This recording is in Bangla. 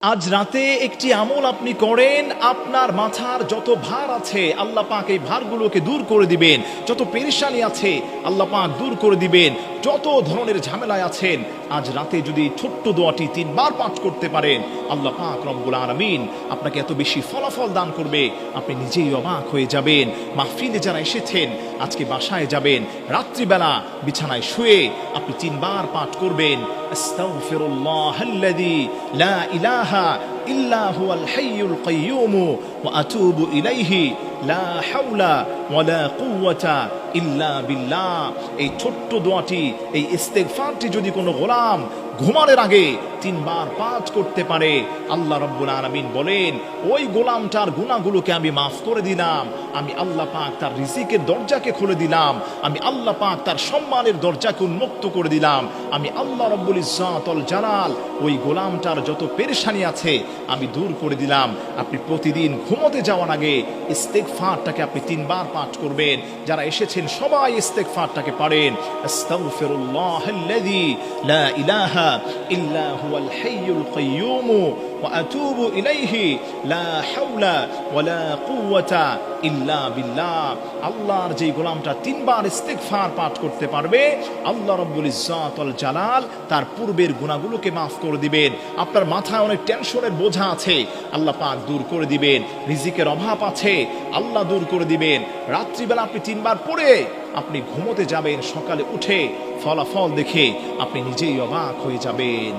আজ রাতে একটি আমল আপনি করেন, আপনার মাথার যত ভার আছে আল্লাহ পাক এই ভারগুলোকে দূর করে দিবেন। যত পেরেশানি আছে আল্লাহ পাক দূর করে দিবেন। যত ধরনের ঝামেলায় আছেন, আজ রাতে যদি ছোট্ট দোয়াটি 3 বার পাঠ করতে পারেন, আল্লাহ পাক রব্বুল আলামিন আপনাকে এত বেশি ফলাফল দান করবে, আপনি নিজেই অবাক হয়ে যাবেন। মাহফিলে যারা এসেছেন, আজকে বাসায় যাবেন, রাত্রিবেলা বিছানায় শুয়ে আপনি 3 বার পাঠ করবেন, আস্তাগফিরুল্লাহাল্লাযী লা ইলাহা ইল্লা হুয়াল হাইয়ুল কাইয়্যুম ওয়া আতুবু ইলাইহি লা হাওলা ওয়ালা কুওয়াতা ইল্লা বিল্লাহ। এই ছোট্ট দোয়াটি, এই ইস্তেগফারটি যদি কোনো গোলাম ঘুমানোর আগে 3 বার পাঠ করতে পারে, আল্লাহ রাব্বুল আলামিন বলেন ওই গোলামটার গুনাহগুলোকে আমি মাফ করে দিলাম। আমি আল্লাহ পাক তার রিজিকের দরজাকে খুলে দিলাম। আমি আল্লাহ পাক তার সম্মানের দরজাকে উন্মুক্ত করে দিলাম। আমি আল্লাহ রাব্বুল ইজ্জাত ওয়াল জালাল ওই গোলামটার যত পেরেশানি আছে আমি দূর করে দিলাম। আপনি প্রতিদিন ঘুমোতে যাওয়ার আগে ইস্তেগফারটাকে আপনি 3 বার পাঠ করবেন। যারা এসেছেন সবাই ইস্তেগফারটাকে পড়েন, আস্তাগফিরুল্লাহাল্লাযী লা ইলাহা ইল্লা হুয়াল হাইয়ুল কাইয়্যুম ওয়া আতুবু ইলাইহি লা হাওলা ওয়ালা কুওয়াতা ইল্লা বিল্লাহ। আল্লাহর যেই গোলামটা 3 বার ইস্তেগফার পাঠ করতে পারবে, আল্লাহ রাব্বুল ইজ্জাত ওয়াল জালাল তার পূর্বের গুনাহগুলোকে মাফ করে দিবেন। আপনার মাথায় অনেক টেনশনের বোঝা আছে, আল্লাহ পাক দূর করে দিবেন। রিজিকের অভাব আছে, আল্লাহ দূর করে দিবেন। রাত্রিবেলা আপনি 3 বার পড়ে আপনি ঘুমোতে যাবেন, সকালে উঠে ফলাফল দেখে আপনি নিজেই অবাক হয়ে যাবেন।